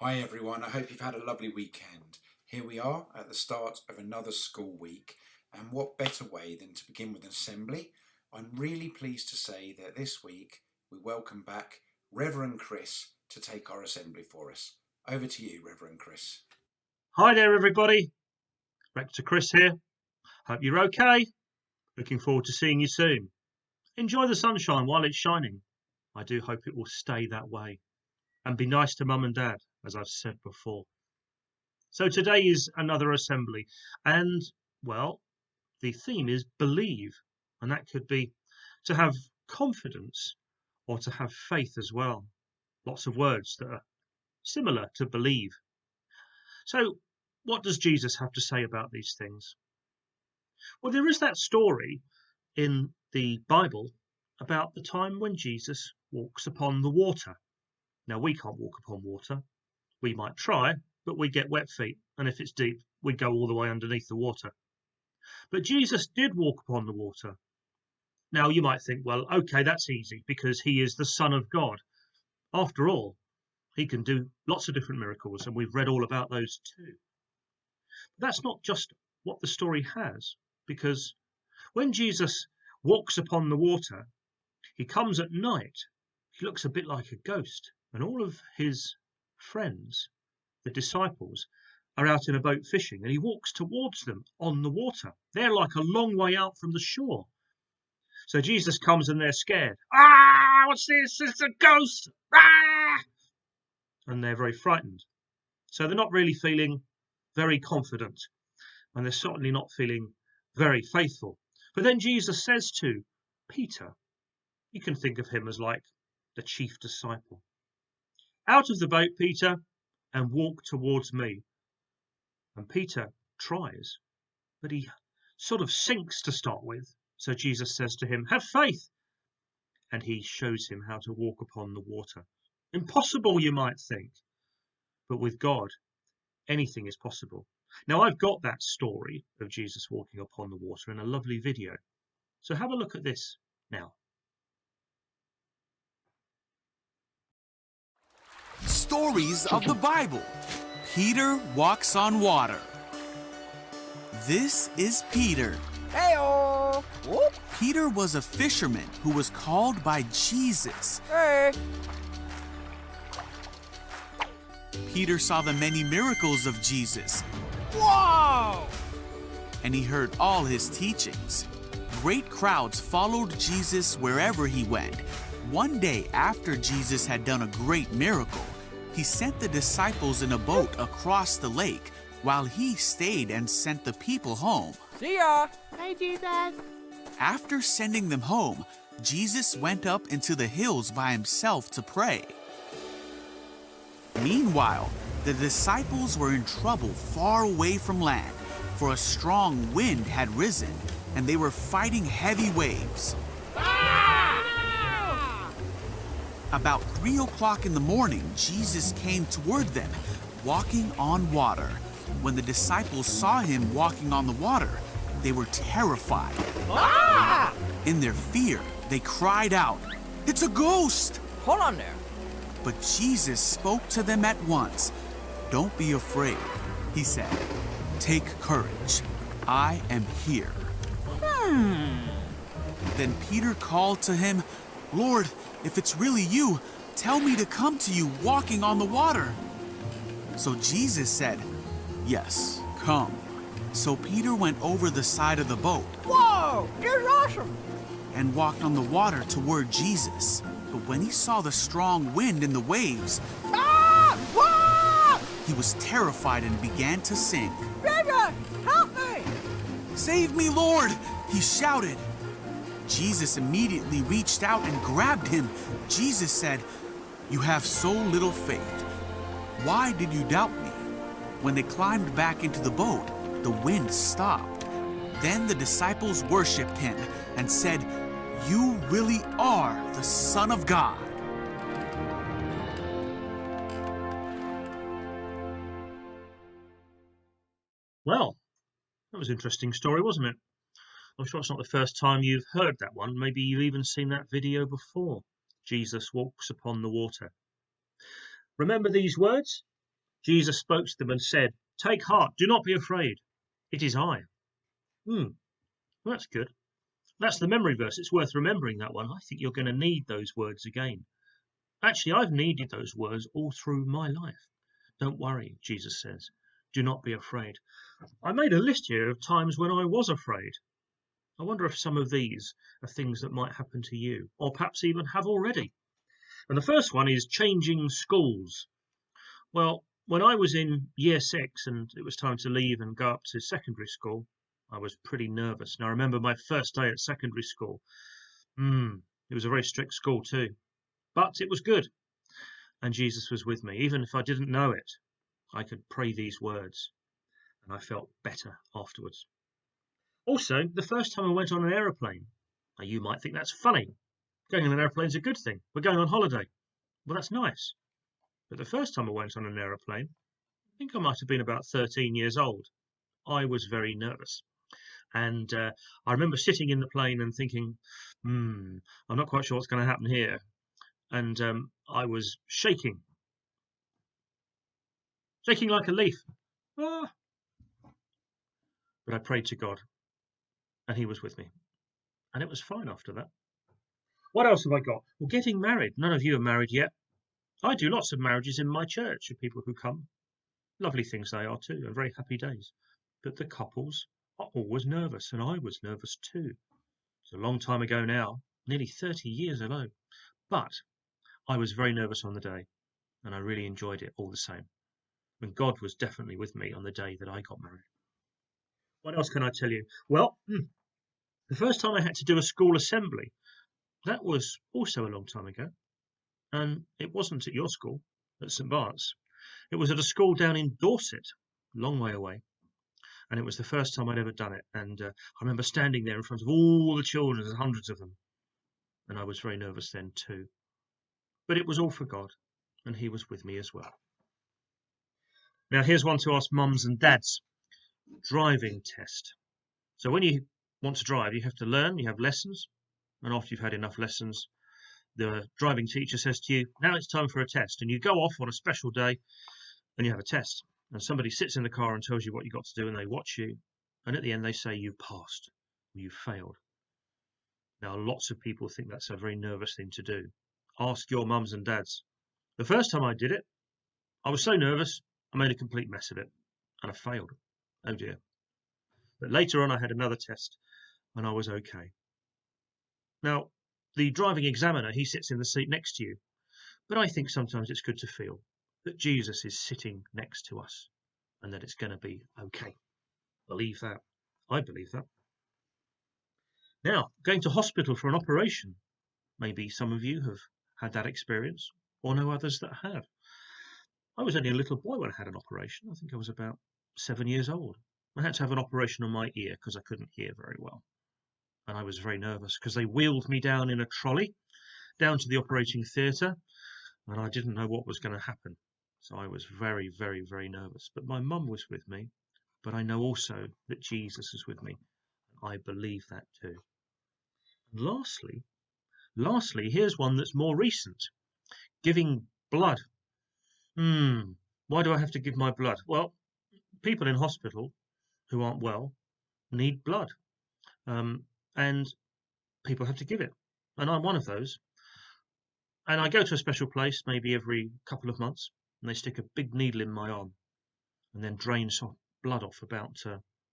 Hi everyone, I hope you've had a lovely weekend. Here we are at the start of another school week, and what better way than to begin with an assembly? I'm really pleased to say that this week we welcome back Reverend Chris to take our assembly for us. Over to you, Reverend Chris. Hi there, everybody. Rector Chris here. Hope you're okay. Looking forward to seeing you soon. Enjoy the sunshine while it's shining. I do hope it will stay that way. And be nice to Mum and Dad, as I've said before. So today is another assembly. And, well, the theme is believe. And that could be to have confidence or to have faith as well. Lots of words that are similar to believe. So, what does Jesus have to say about these things? Well, there is that story in the Bible about the time when Jesus walks upon the water. Now, we can't walk upon water. We might try, but we get wet feet. And if it's deep, we go all the way underneath the water. But Jesus did walk upon the water. Now, you might think, well, okay, that's easy because he is the Son of God. After all, he can do lots of different miracles, and we've read all about those too. But that's not just what the story has, because when Jesus walks upon the water, he comes at night. He looks a bit like a ghost, and all of his friends, the disciples, are out in a boat fishing, and he walks towards them on the water. They're like a long way out from the shore. So Jesus comes and they're scared. Ah, what's this? It's a ghost! Ah! And they're very frightened. So they're not really feeling very confident, and they're certainly not feeling very faithful. But then Jesus says to Peter, you can think of him as like the chief disciple, out of the boat, Peter, and walk towards me. And Peter tries, but he sort of sinks to start with. So Jesus says to him, have faith. And he shows him how to walk upon the water. Impossible, you might think, but with God, anything is possible. Now, I've got that story of Jesus walking upon the water in a lovely video. So have a look at this now. Stories of the Bible. Peter walks on water. This is Peter. Hey-o! Whoop! Peter was a fisherman who was called by Jesus. Hey! Peter saw the many miracles of Jesus, Whoa! and he heard all his teachings. Great crowds followed Jesus wherever he went. One day after Jesus had done a great miracle, he sent the disciples in a boat across the lake while he stayed and sent the people home. See ya! Hey, Jesus! After sending them home, Jesus went up into the hills by himself to pray. Meanwhile, the disciples were in trouble far away from land, for a strong wind had risen, and they were fighting heavy waves. About 3 o'clock in the morning, Jesus came toward them, walking on water. When the disciples saw him walking on the water, they were terrified. Ah! In their fear, they cried out, "It's a ghost!" Hold on there. But Jesus spoke to them at once. "Don't be afraid," he said. "Take courage. I am here." Then Peter called to him, "Lord, if it's really you, tell me to come to you walking on the water." So Jesus said, "Yes, come." So Peter went over the side of the boat Whoa! You're awesome! and walked on the water toward Jesus. But when he saw the strong wind and the waves, Ah! Whoa! he was terrified and began to sink. Baby, help me! "Save me, Lord!" he shouted. Jesus immediately reached out and grabbed him. Jesus said, "You have so little faith. Why did you doubt me?" When they climbed back into the boat, the wind stopped. Then the disciples worshipped him and said, "You really are the Son of God." Well, that was an interesting story, wasn't it? I'm sure it's not the first time you've heard that one. Maybe you've even seen that video before. Jesus walks upon the water. Remember these words? Jesus spoke to them and said, "Take heart, do not be afraid. It is I." Well, that's good. That's the memory verse. It's worth remembering that one. I think you're going to need those words again. Actually, I've needed those words all through my life. Don't worry, Jesus says. Do not be afraid. I made a list here of times when I was afraid. I wonder if some of these are things that might happen to you, or perhaps even have already. And the first one is changing schools. Well, when I was in year 6 and it was time to leave and go up to secondary school, I was pretty nervous. And I remember my first day at secondary school. It was a very strict school too. But it was good. And Jesus was with me. Even if I didn't know it, I could pray these words. And I felt better afterwards. Also, the first time I went on an aeroplane. Now, you might think that's funny. Going on an aeroplane is a good thing. We're going on holiday. Well, that's nice. But the first time I went on an aeroplane, I think I might have been about 13 years old. I was very nervous. And I remember sitting in the plane and thinking, I'm not quite sure what's going to happen here. And I was shaking like a leaf. But I prayed to God, and He was with me. And it was fine after that. What else have I got? Well, getting married. None of you are married yet. I do lots of marriages in my church of people who come. Lovely things they are too, and very happy days. But the couples are always nervous, and I was nervous too. It's a long time ago now, nearly 30 years ago. But I was very nervous on the day, and I really enjoyed it all the same. And God was definitely with me on the day that I got married. What else can I tell you? Well, the first time I had to do a school assembly, that was also a long time ago. And it wasn't at your school, at St. Bart's. It was at a school down in Dorset, a long way away. And it was the first time I'd ever done it. And I remember standing there in front of all the children, there's hundreds of them. And I was very nervous then too. But it was all for God, and He was with me as well. Now, here's one to ask mums and dads. Driving test. So when you want to drive, you have to learn, you have lessons. And after you've had enough lessons, the driving teacher says to you, now it's time for a test. And you go off on a special day and you have a test. And somebody sits in the car and tells you what you've got to do, and they watch you. And at the end, they say you passed or you failed. Now, lots of people think that's a very nervous thing to do. Ask your mums and dads. The first time I did it, I was so nervous, I made a complete mess of it. And I failed. Oh dear. But later on, I had another test, and I was okay. Now, the driving examiner, he sits in the seat next to you. But I think sometimes it's good to feel that Jesus is sitting next to us and that it's going to be okay. Believe that. I believe that. Now, going to hospital for an operation. Maybe some of you have had that experience or know others that have. I was only a little boy when I had an operation. I think I was about 7 years old. I had to have an operation on my ear because I couldn't hear very well. And I was very nervous because they wheeled me down in a trolley down to the operating theatre, and I didn't know what was going to happen. So I was very, very, very nervous. But my mum was with me, but I know also that Jesus is with me. I believe that too. And lastly, here's one that's more recent. Giving blood. Why do I have to give my blood? Well, people in hospital who aren't well need blood. And people have to give it. And I'm one of those. And I go to a special place maybe every couple of months, and they stick a big needle in my arm and then drain some blood off, about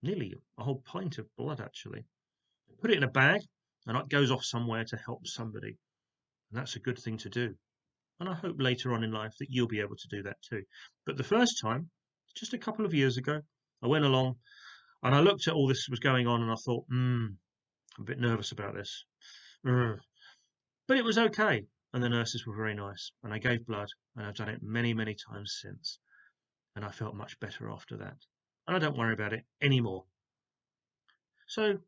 nearly a whole pint of blood actually. Put it in a bag and it goes off somewhere to help somebody. And that's a good thing to do. And I hope later on in life that you'll be able to do that too. But the first time, just a couple of years ago, I went along and I looked at all this was going on and I thought, I'm a bit nervous about this. But it was okay. And the nurses were very nice. And I gave blood, and I've done it many, many times since. And I felt much better after that. And I don't worry about it anymore. So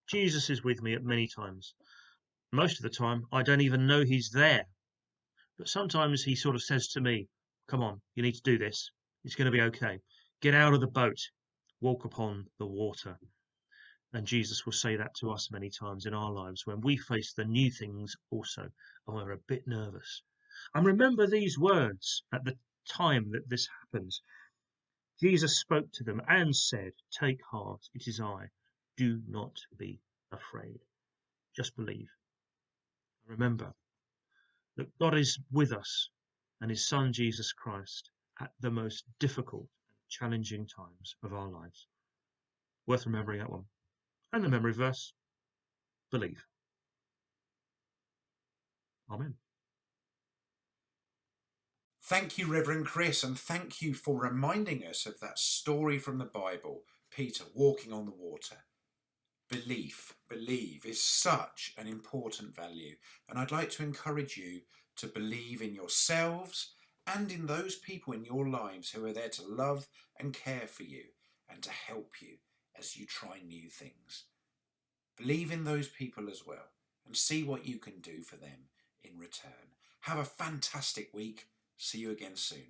Jesus is with me at many times. Most of the time, I don't even know He's there. But sometimes He sort of says to me, come on, you need to do this. It's going to be okay. Get out of the boat. Walk upon the water. And Jesus will say that to us many times in our lives when we face the new things also, and we're a bit nervous. And remember these words at the time that this happens, Jesus spoke to them and said, "Take heart, it is I. Do not be afraid. Just believe." Remember that God is with us and his Son Jesus Christ at the most difficult and challenging times of our lives. Worth remembering that one. And the memory verse, believe. Amen. Thank you, Reverend Chris, and thank you for reminding us of that story from the Bible, Peter walking on the water. Believe is such an important value, and I'd like to encourage you to believe in yourselves and in those people in your lives who are there to love and care for you and to help you as you try new things. Believe in those people as well and see what you can do for them in return. Have a fantastic week. See you again soon.